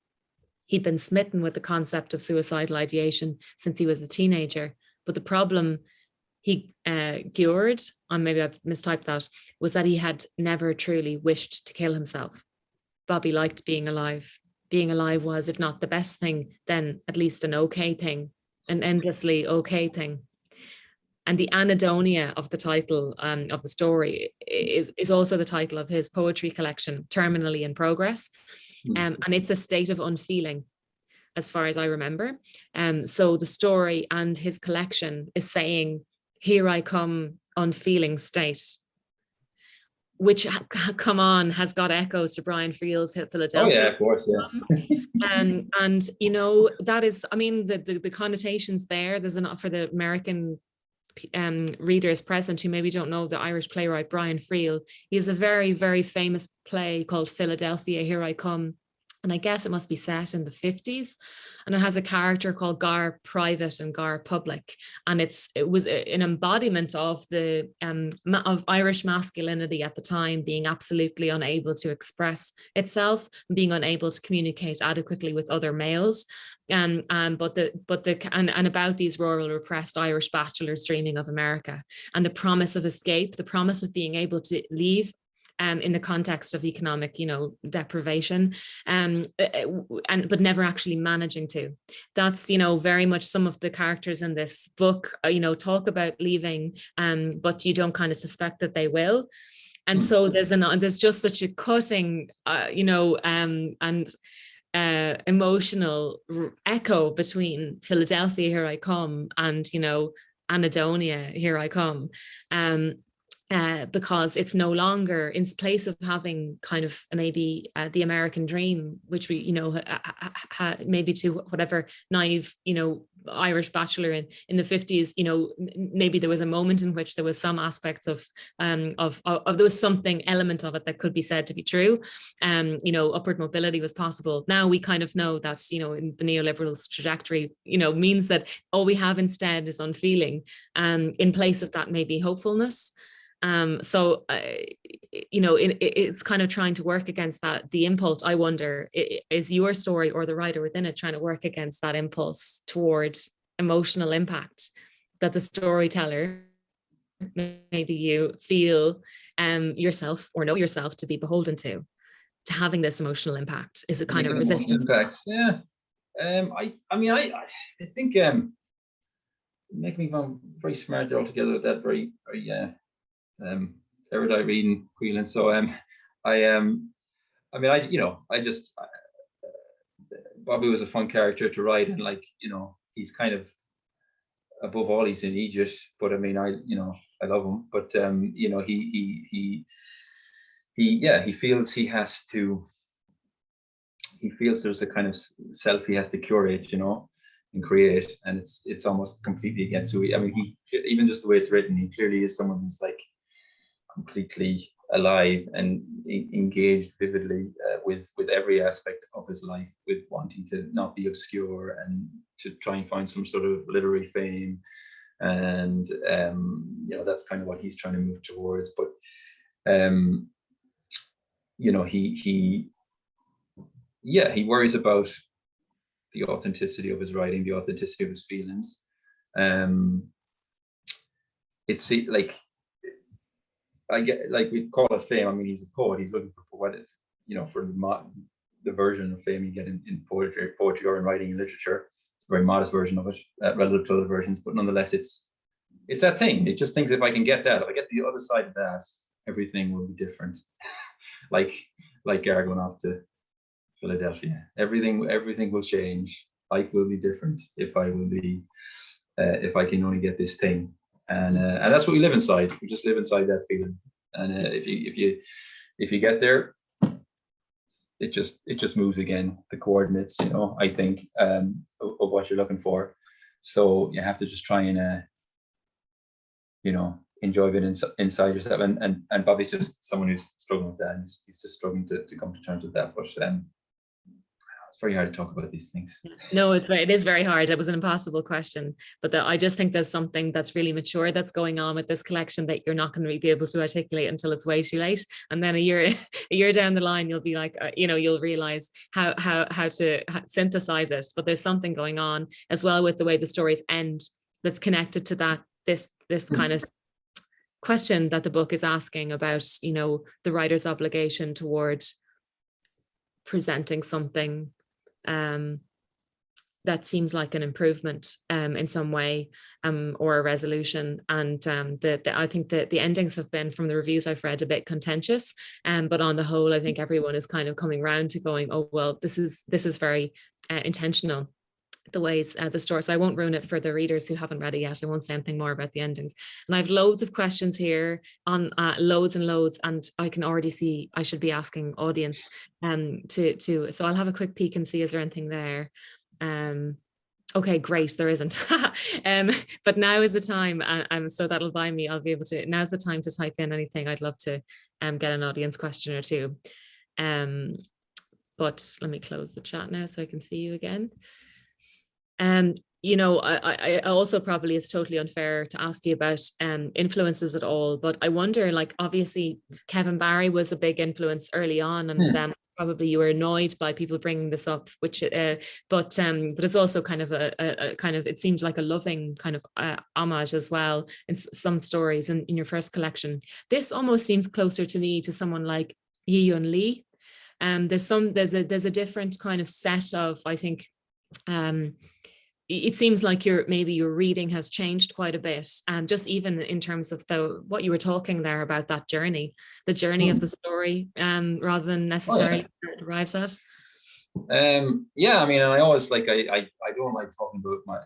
[SPEAKER 3] He'd been smitten with the concept of suicidal ideation since he was a teenager, but the problem he cured, or maybe I've mistyped that, was that he had never truly wished to kill himself. Bobby liked being alive. Being alive was, if not the best thing, then at least an okay thing, an endlessly okay thing. And the anadonia of the title of the story is also the title of his poetry collection, Terminally in Progress. And it's a state of unfeeling, as far as I remember. So the story and his collection is saying, here I come, unfeeling state, which, come on, has got echoes to Brian Friel's Philadelphia.
[SPEAKER 2] Oh yeah, of course, yeah.
[SPEAKER 3] And you know, that is, I mean, the connotations there, there's enough for the American readers present who maybe don't know the Irish playwright Brian Friel. He has a very, very famous play called Philadelphia, Here I Come. And I guess it must be set in the 50s. And it has a character called Gar Private and Gar Public. And it was an embodiment of the of Irish masculinity at the time, being absolutely unable to express itself, being unable to communicate adequately with other males. And about these rural repressed Irish bachelors dreaming of America, and the promise of escape, the promise of being able to leave in the context of economic, deprivation, but never actually managing to. That's, very much some of the characters in this book, talk about leaving, but you don't kind of suspect that they will. And so there's just such a cutting, emotional echo between Philadelphia, Here I Come, and, Anadonia, Here I Come. Because it's no longer, in place of having kind of maybe the American dream, which we, maybe to whatever naive, Irish bachelor in the 50s, maybe there was a moment in which there was some aspects of there was something element of it that could be said to be true. Upward mobility was possible. Now we kind of know that, in the neoliberals trajectory, means that all we have instead is unfeeling. In place of that, maybe hopefulness. It's kind of trying to work against that. The impulse, I wonder, is your story or the writer within it trying to work against that impulse toward emotional impact that the storyteller, maybe you feel yourself or know yourself to be beholden to having this emotional impact? Is it kind of a resistance?
[SPEAKER 2] Impact? Yeah. I think make me very smart altogether with that, very erudite reading, Caoilinn. So Bobby was a fun character to write, and he's kind of, above all, he's an Egypt, but I love him, but he feels there's a kind of self he has to curate, and create, and it's almost completely against who he even just the way it's written, he clearly is someone who's completely alive and engaged vividly with every aspect of his life, with wanting to not be obscure and to try and find some sort of literary fame, and that's kind of what he's trying to move towards. But he worries about the authenticity of his writing, the authenticity of his feelings. It's we call it fame. He's a poet. He's looking for poetic, for the version of fame you get in poetry or in writing and literature. It's a very modest version of it, relative to other versions, but nonetheless, it's it's that thing. It just thinks if I can get that, if I get the other side of that, everything will be different. like going off to Philadelphia, everything will change. Life will be different if I can only get this thing, and that's what we live inside. We just live inside that feeling, and if you get there, it just moves again, the coordinates, I think, of what you're looking for. So you have to just try and enjoy it inside yourself, and Bobby's just someone who's struggling with that, and he's just struggling to come to terms with that. But it's very hard to talk about these things.
[SPEAKER 3] No, it is very hard. It was an impossible question, but I just think there's something that's really mature that's going on with this collection that you're not going to be able to articulate until it's way too late. And then a year down the line, you'll be like, you'll realize how to synthesize it. But there's something going on as well with the way the stories end that's connected to that. This kind of question that the book is asking about, the writer's obligation towards presenting something that seems like an improvement in some way, or a resolution. And I think that the endings have been, from the reviews I've read, a bit contentious. But on the whole, I think everyone is kind of coming around to going, oh, well, this is very intentional, the ways the story. So I won't ruin it for the readers who haven't read it yet. I won't say anything more about the endings. And I have loads of questions here on loads and loads, and I can already see I should be asking audience so I'll have a quick peek and see, is there anything there? Okay, great, there isn't. But now is the time, so that'll buy me, I'll be able to, now's the time to type in anything. I'd love to get an audience question or two. But let me close the chat now so I can see you again. I also, probably it's totally unfair to ask you about influences at all, but I wonder, like, obviously Kevin Barry was a big influence early on, and probably you were annoyed by people bringing this up, which but it's also kind of a kind of, it seems like a loving kind of homage as well in some stories in your first collection. This almost seems closer to me to someone like Yi Yun Lee. There's a different kind of set of, I think, it seems like your reading has changed quite a bit, just even in terms of what you were talking there about, that journey, the journey of the story, rather than necessarily where it arrives at.
[SPEAKER 2] Yeah, I mean, I always I don't like talking about my,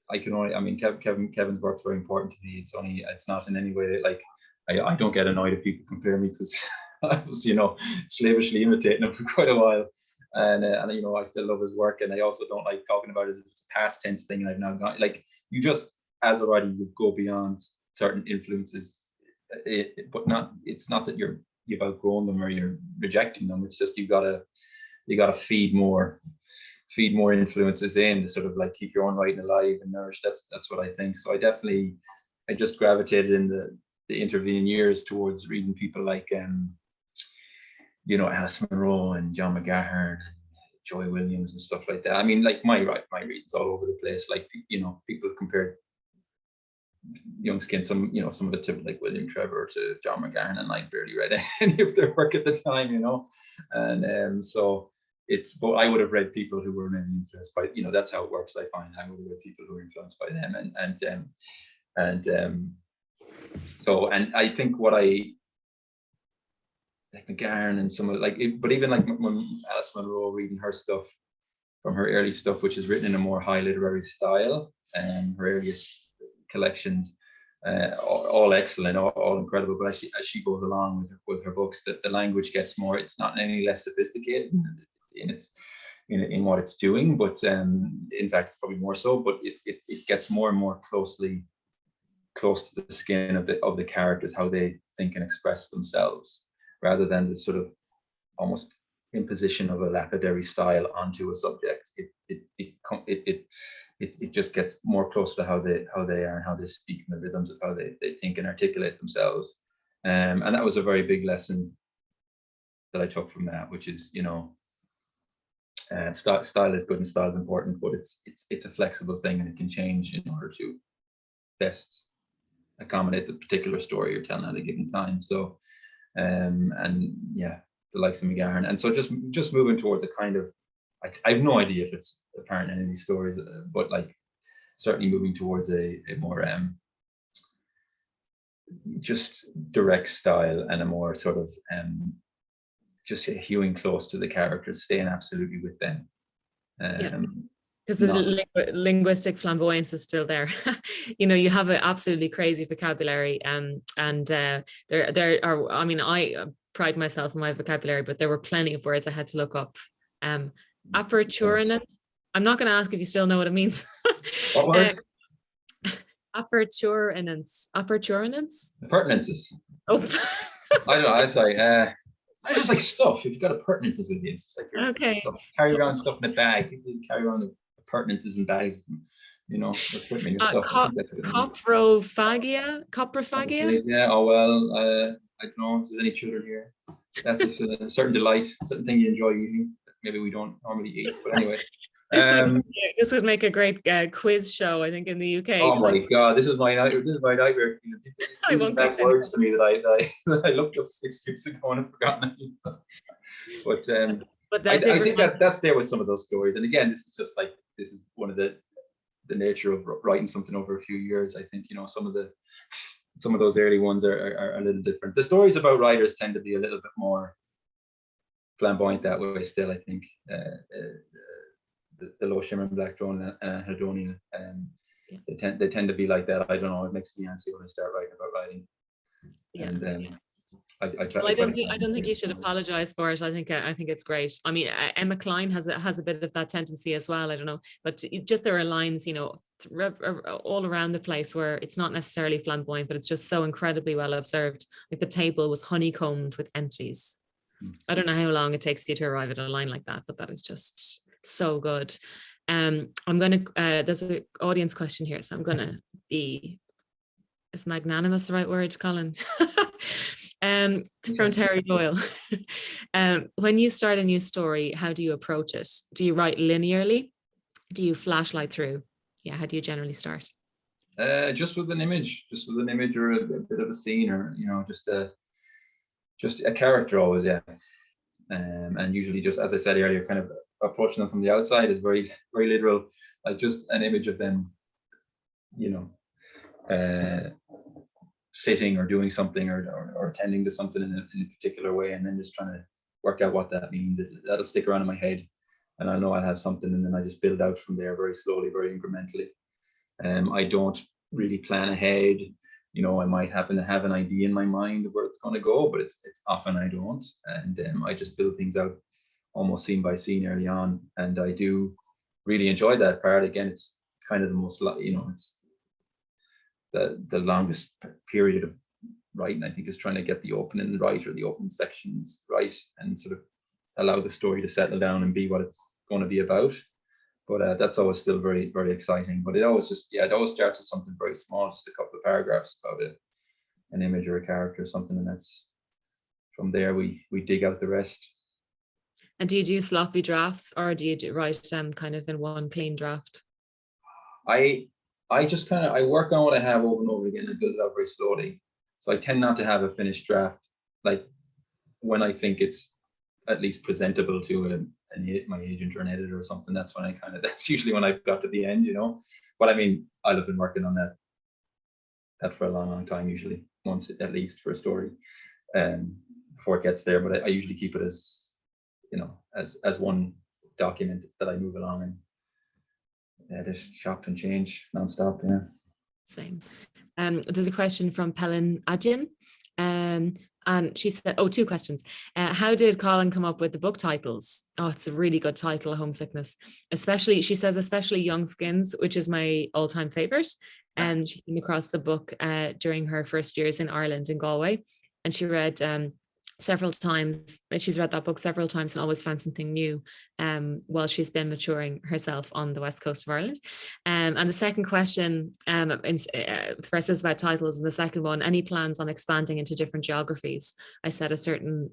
[SPEAKER 2] I can only, Kevin's work's very important to me. It's not in any way like, I don't get annoyed if people compare me, because I was, slavishly imitating him for quite a while. And I still love his work, and I also don't like talking about it as if it's a past tense thing. And I've now got, like, you just, as a writer, you go beyond certain influences, but it's not that you've outgrown them or you're rejecting them. It's just you gotta feed more influences in to sort of like keep your own writing alive and nourished. That's what I think. So I just gravitated in the intervening years towards reading people like Alice Munro and John McGahern and Joy Williams and stuff like that. I mean, like, my reading's all over the place. Like, people compare young skin, some of the typical, like William Trevor to John McGahern, and I barely read any of their work at the time, and so but I would have read people who were maybe influenced by, that's how it works. I find I would have read people who were influenced by them, and I think what like McGahern and some of but even like when Alice Munro, reading her stuff from her early stuff, which is written in a more high literary style, and her earliest collections, all excellent, all incredible. But as she goes along with her books, that the language gets more, it's not any less sophisticated in what it's doing, but in fact it's probably more so. But it gets more and more close to the skin of the characters, how they think and express themselves, rather than the sort of almost imposition of a lapidary style onto a subject. It just gets more close to how they are and how they speak, and the rhythms of how they think and articulate themselves. And that was a very big lesson that I took from that, which is, style is good and style is important, but it's a flexible thing, and it can change in order to best accommodate the particular story you're telling at a given time. So and yeah, the likes of McGahern, and so just moving towards a kind of, I have no idea if it's apparent in any of these stories, but like certainly moving towards a more just direct style, and a more sort of just hewing close to the characters, staying absolutely with them.
[SPEAKER 3] Because the linguistic flamboyance is still there. You know, you have an absolutely crazy vocabulary, and there are, I mean, I pride myself in my vocabulary, but there were plenty of words I had to look up. Aperturinance. I'm not going to ask if you still know what it means.
[SPEAKER 2] What word?
[SPEAKER 3] Aperturinance.
[SPEAKER 2] Appurtenances.
[SPEAKER 3] Oh.
[SPEAKER 2] I don't know. I say, I just like stuff. If you've got appurtenances with you, it's just like you're
[SPEAKER 3] okay.
[SPEAKER 2] Carry around stuff in a bag. People carry around the appurtenances in bags. You know, equipment and stuff.
[SPEAKER 3] Coprophagia.
[SPEAKER 2] Yeah. Oh well. I don't know if there's any children here. That's a certain delight, certain thing you enjoy eating. Maybe we don't normally eat, but anyway.
[SPEAKER 3] This would make a great quiz show, I think, in the UK.
[SPEAKER 2] Oh my God, this is my nightmare. You know,
[SPEAKER 3] I won't
[SPEAKER 2] back words to me that I looked up 6 years ago and I've forgotten it. So. But I think that's there with some of those stories. And again, this is one of the nature of writing something over a few years. I think, you know, some of those early ones are a little different. The stories about writers tend to be a little bit more flamboyant that way still, I think. The Low Shimmering Black Drone and Hedonia, they tend to be like that. I don't know, it makes me antsy when I start writing about writing. And
[SPEAKER 3] I don't think you should apologize for it. I think it's great. I mean, Emma Cline has a bit of that tendency as well. I don't know, but just there are lines, you know, all around the place where it's not necessarily flamboyant, but it's just so incredibly well observed. Like the table was honeycombed with empties. I don't know how long it takes you to arrive at a line like that, but that is just so good. I'm gonna there's an audience question here, so I'm gonna be, is magnanimous the right word, Colin? From Terry Doyle. When you start a new story, how do you approach it? Do you write linearly? Do you flashlight through? Yeah, how do you generally start?
[SPEAKER 2] Just with an image or a bit of a scene, or you know, just a character always, yeah. And usually, just as I said earlier, kind of approaching them from the outside is very, very literal, like just an image of them, you know, sitting or doing something or attending to something in a particular way, and then just trying to work out what that means. That'll stick around in my head, and I know I'll have something, and then I just build out from there very slowly, very incrementally. I don't really plan ahead. You know, I might happen to have an idea in my mind of where it's going to go, but it's often I don't, and I just build things out almost scene by scene early on, and I do really enjoy that part. Again, it's kind of the most, you know, it's the longest period of writing, I think, is trying to get the opening right, or the opening sections right, and sort of allow the story to settle down and be what it's going to be about. But that's always still very, very exciting. But it always starts with something very small, just a couple of paragraphs about an image or a character or something, and that's from there we dig out the rest.
[SPEAKER 3] And do you do sloppy drafts, or do you write kind of in one clean draft?
[SPEAKER 2] I just kind of, I work on what I have over and over again and build it out very slowly. So I tend not to have a finished draft. Like when I think it's at least presentable to my agent or an editor or something, that's when that's usually when I've got to the end, you know. But I mean, I'll have been working on that for a long, long time, usually once at least for a story, before it gets there. But I usually keep it as, you know, as one document that I move along and edit, chop and change nonstop. Yeah.
[SPEAKER 3] Same. There's a question from Pelin Ajin. And she said, two questions. How did Colin come up with the book titles? Oh, it's a really good title, Homesickness. Especially, she says, especially Young Skins, which is my all-time favorite. And she came across the book during her first years in Ireland, in Galway. And she read several times. She's read that book several times and always found something new while she's been maturing herself on the west coast of Ireland. And the second question, the first is about titles, and the second one, any plans on expanding into different geographies? I set a certain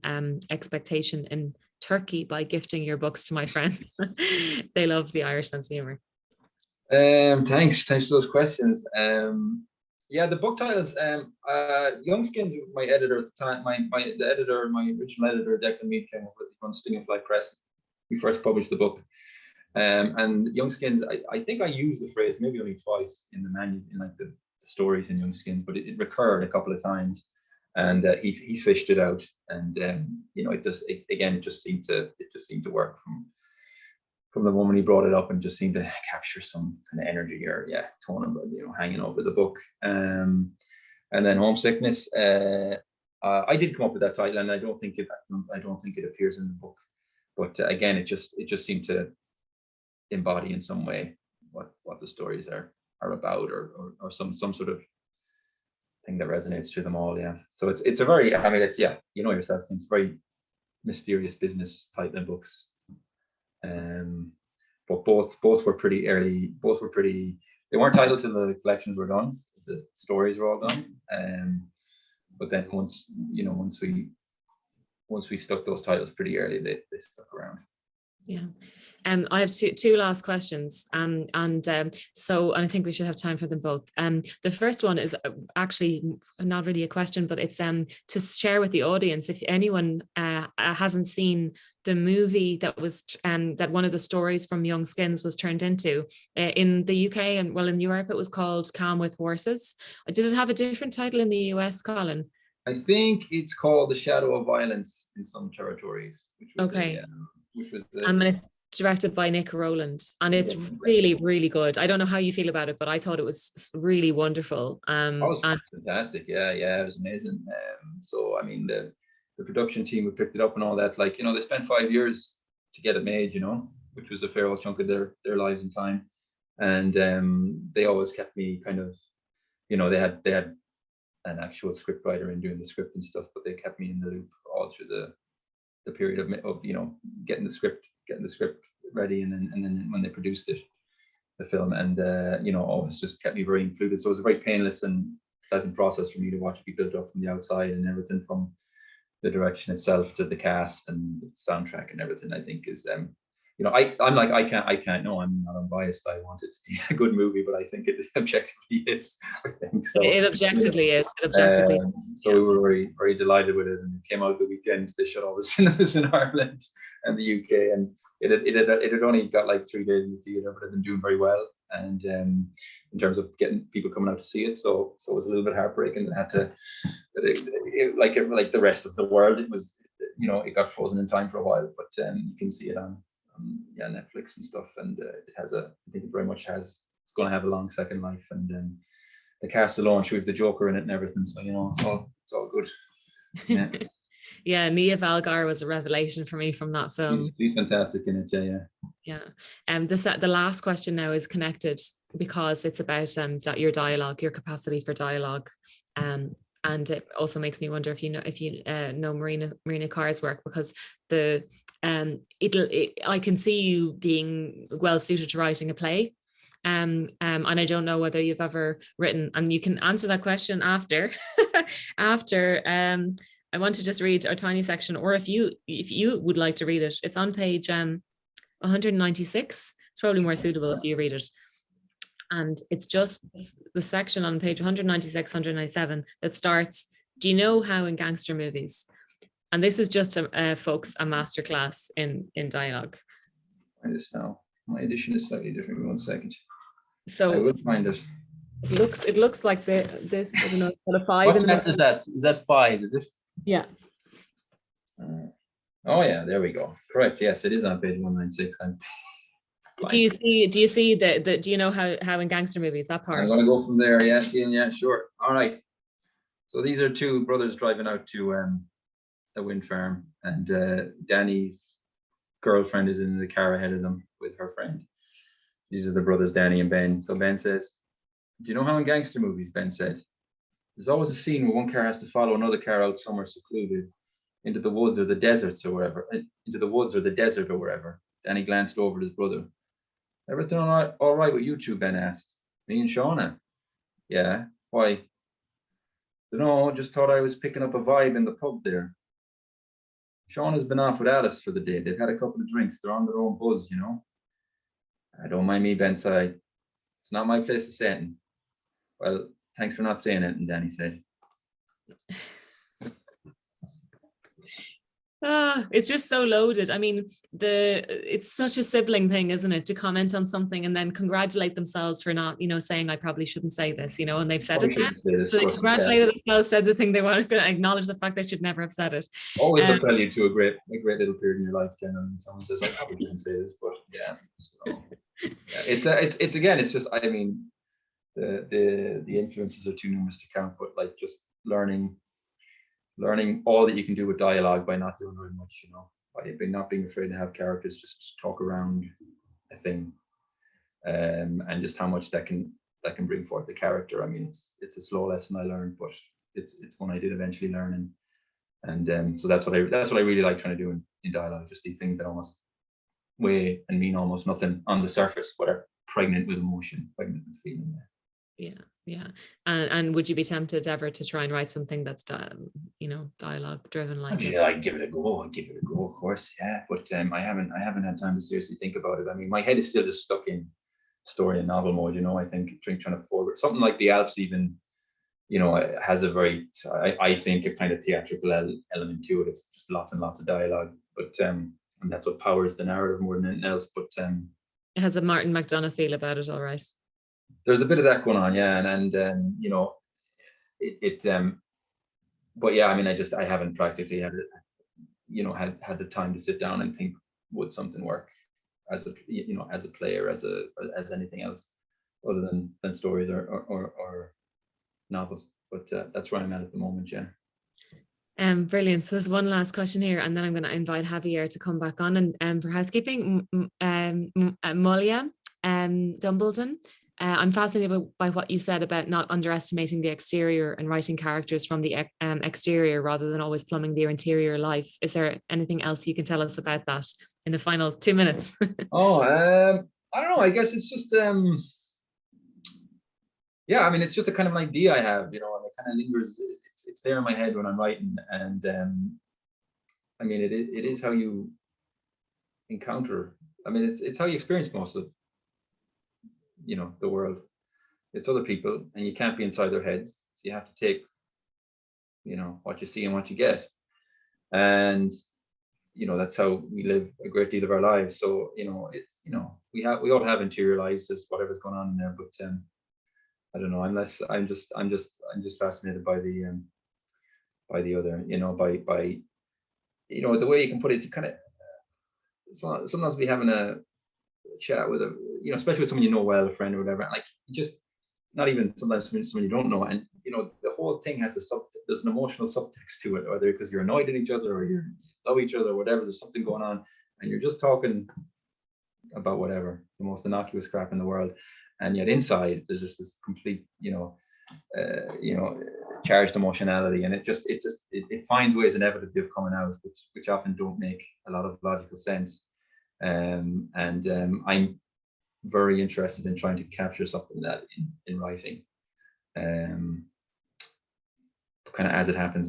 [SPEAKER 3] expectation in Turkey by gifting your books to my friends. They love the Irish sense of humor.
[SPEAKER 2] Thanks for those questions. Yeah, the book titles. Young Skins, my editor at the time, my original editor, Declan Mead, came up with on Stinging Fly Press. We first published the book, And Young Skins, I think I used the phrase maybe only twice in the manual, in like the stories in Young Skins, but it recurred a couple of times, and he fished it out, and you know, it just seemed to work from the moment he brought it up, and just seemed to capture some kind of energy or tone of, you know, hanging over the book. And then Homesickness, I did come up with that title, and I don't think it appears in the book, but again, it just seemed to embody in some way what the stories are about, or some sort of thing that resonates through them all. Yeah, so it's a very, I mean, you know yourself, it's very mysterious business type of books. But both were pretty early. They weren't titled till the collections were done. The stories were all done. But then once we stuck those titles pretty early, they stuck around.
[SPEAKER 3] Yeah. I have two last questions. So I think we should have time for them both. The first one is actually not really a question, but it's to share with the audience, if anyone hasn't seen the movie that was that one of the stories from Young Skins was turned into in the UK, and well, in Europe it was called Calm with Horses. Did it have a different title in the US, Colin?
[SPEAKER 2] I think it's called The Shadow of Violence in some territories, which was
[SPEAKER 3] okay.
[SPEAKER 2] And
[SPEAKER 3] it's directed by Nick Rowland, and it's really, really good. I don't know how you feel about it, but I thought it was really wonderful.
[SPEAKER 2] It was fantastic. Yeah, it was amazing. So I mean, the production team who picked it up and all that, like, you know, they spent 5 years to get it made, you know, which was a fair old chunk of their lives and time. And they always kept me kind of, you know, they had an actual script writer in doing the script and stuff, but they kept me in the loop all through the period of you know, getting the script ready, and then when they produced the film, and you know, always just kept me very included. So it was a very painless and pleasant process for me to watch it be built up from the outside, and everything from the direction itself to the cast and the soundtrack and everything, I think is you know, I'm like, I can't know, I'm not unbiased. I want it to be a good movie, but I think it objectively is. I think so.
[SPEAKER 3] It objectively is. It objectively is.
[SPEAKER 2] So we were very, very delighted with it, and it came out the weekend. They shut all the cinemas in Ireland and the UK, and it had only got like 3 days in the theatre, but it had been doing very well. And in terms of getting people coming out to see it, so it was a little bit heartbreaking. It had to, like the rest of the world, it was, you know, it got frozen in time for a while, but you can see it on Netflix and stuff, and it has I think it very much has, it's going to have a long second life, and the cast alone, with the Joker in it and everything, so, you know, it's all good. Yeah.
[SPEAKER 3] Yeah, Nia Valgar was a revelation for me from that film.
[SPEAKER 2] He's fantastic in it. Yeah.
[SPEAKER 3] The last question now is connected, because it's about your dialogue, your capacity for dialogue, and it also makes me wonder if you know Marina Carr's work, because I can see you being well suited to writing a play, and I don't know whether you've ever written, and you can answer that question after. I want to just read a tiny section, or if you would like to read it, it's on page 196. It's probably more suitable if you read it. And it's just the section on page 196, 197 that starts, do you know how in gangster movies? And this is just, folks, a masterclass in dialogue.
[SPEAKER 2] I just know my edition is slightly different. 1 second.
[SPEAKER 3] So
[SPEAKER 2] I will find it.
[SPEAKER 3] It looks like this. I don't know. A 5.
[SPEAKER 2] What chapter is that? Is that 5? Is it?
[SPEAKER 3] Yeah.
[SPEAKER 2] Oh yeah, there we go. Correct. Yes, it is on page 196.
[SPEAKER 3] Do you see the do you know how in gangster movies, that part?
[SPEAKER 2] I'm gonna go from there. Yeah, sure. All right. So these are two brothers driving out to a wind farm, and Danny's girlfriend is in the car ahead of them with her friend. These are the brothers, Danny and Ben. So Ben says, do you know how in gangster movies, Ben said, there's always a scene where one car has to follow another car out somewhere secluded, into the woods or the deserts or wherever, into the woods or the desert or wherever. Danny glanced over at his brother. Everything all right with you two, Ben asked. Me and Shauna. Yeah, why? No, just thought I was picking up a vibe in the pub there. Shauna's been off with Alice for the day. They've had a couple of drinks. They're on their own buzz, you know. I don't mind me, Ben sighed. It's not my place to say it. Well, thanks for not saying it, and Danny said.
[SPEAKER 3] It's just so loaded. I mean, it's such a sibling thing, isn't it, to comment on something and then congratulate themselves for not, saying I probably shouldn't say this, and they've said
[SPEAKER 2] Probably
[SPEAKER 3] it then.
[SPEAKER 2] shouldn't say this,
[SPEAKER 3] So they
[SPEAKER 2] but,
[SPEAKER 3] congratulated themselves, said the thing they weren't going to acknowledge the fact they should never have said it.
[SPEAKER 2] always a prelude to a great little period in your life, generally. When someone says, I probably shouldn't say this, but yeah. So, yeah, it's again, it's just, I mean, the influences are too numerous to count, but like just learning all that you can do with dialogue by not doing very much, by not being afraid to have characters just talk around a thing, and just how much that can bring forth the character. I mean, it's a slow lesson I learned, but it's one I did eventually learn, and so that's what I really like trying to do in dialogue, just these things that almost weigh and mean almost nothing on the surface, but are pregnant with emotion, pregnant with feeling.
[SPEAKER 3] Yeah. And would you be tempted ever to try and write something that's dialogue driven like
[SPEAKER 2] that? I'd give it a go. Of course, yeah. But I haven't had time to seriously think about it. I mean, my head is still just stuck in story and novel mode. I think trying to forward something like the Alps even, it has a very, I think, a kind of theatrical element to it. It's just lots and lots of dialogue, but and that's what powers the narrative more than anything else. But
[SPEAKER 3] it has a Martin McDonagh feel about it, all right.
[SPEAKER 2] There's a bit of that going on, yeah, and but yeah, I mean, I haven't practically had it, had the time to sit down and think, would something work as a player, as anything else other than stories or novels. But that's where I'm at the moment, yeah.
[SPEAKER 3] Brilliant. So there's one last question here, and then I'm going to invite Javier to come back on. And for housekeeping, Molia Dumbledon. I'm fascinated by what you said about not underestimating the exterior and writing characters from the exterior rather than always plumbing their interior life. Is there anything else you can tell us about that in the final 2 minutes?
[SPEAKER 2] I don't know. I guess it's just, yeah, I mean, it's just a kind of an idea I have, and it kind of lingers. It's there in my head when I'm writing. And I mean, it is how you encounter. I mean, it's how you experience most of the world. It's other people, and you can't be inside their heads, so you have to take what you see and what you get, and that's how we live a great deal of our lives. So it's we all have interior lives, as whatever's going on in there, but I don't know, I'm just fascinated by the other, by the way you can put it. It's kind of, sometimes we having a chat with especially with someone well, a friend or whatever, like just not even sometimes someone you don't know, and the whole thing has there's an emotional subtext to it, whether because you're annoyed at each other or you love each other or whatever. There's something going on, and you're just talking about whatever, the most innocuous crap in the world, and yet inside there's just this complete charged emotionality, and it finds ways inevitably of coming out, which often don't make a lot of logical sense. I'm very interested in trying to capture something that in writing, kind of as it happens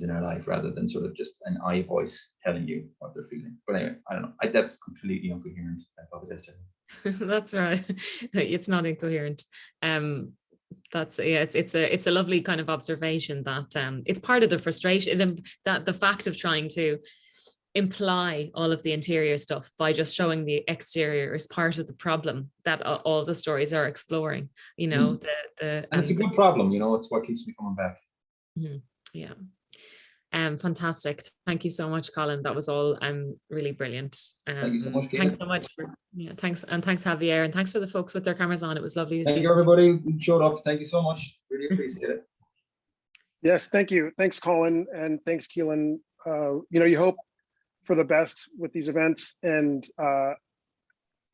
[SPEAKER 2] in our life, rather than sort of just an I voice telling you what they're feeling. But anyway, I don't know. That's completely incoherent. I apologize.
[SPEAKER 3] That's right. It's not incoherent. That's it's a lovely kind of observation that it's part of the frustration, that the fact of trying to imply all of the interior stuff by just showing the exterior is part of the problem that all the stories are exploring. And
[SPEAKER 2] it's a good problem. It's what keeps me coming back.
[SPEAKER 3] Yeah. Fantastic. Thank you so much, Colin. That was all really brilliant.
[SPEAKER 2] Thank you so much,
[SPEAKER 3] thanks so much thanks Javier, and thanks for the folks with their cameras on. It was lovely to see.
[SPEAKER 2] Thank you everybody who showed up. Thank you so much. Really appreciate it.
[SPEAKER 1] Yes, thank you. Thanks, Colin, and thanks, Caoilinn. You hope for the best with these events, and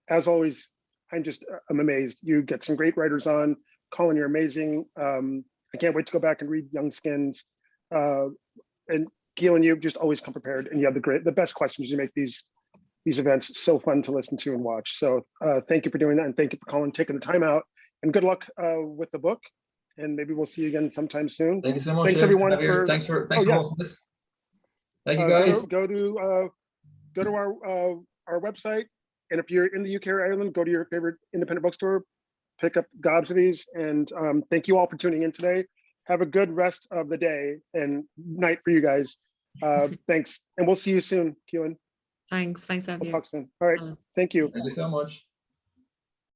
[SPEAKER 1] as always, I'm amazed. You get some great writers on. Colin, you're amazing. I can't wait to go back and read Young Skins. And Caoilinn, you just always come prepared, and you have the best questions. You make these events so fun to listen to and watch. So thank you for doing that, and thank you for Colin taking the time out. And good luck with the book. And maybe we'll see you again sometime soon.
[SPEAKER 2] Thank you so much.
[SPEAKER 1] Thanks everyone.
[SPEAKER 2] Thanks for hosting this. Thank you guys.
[SPEAKER 1] Go to our website, and if you're in the UK or Ireland, go to your favorite independent bookstore, pick up gobs of these, and thank you all for tuning in today. Have a good rest of the day and night for you guys. Thanks, and we'll see you soon, Caoilinn.
[SPEAKER 3] Thanks,
[SPEAKER 1] We'll
[SPEAKER 3] Javier.
[SPEAKER 1] talk soon. All right, thank you.
[SPEAKER 2] Thank you so much.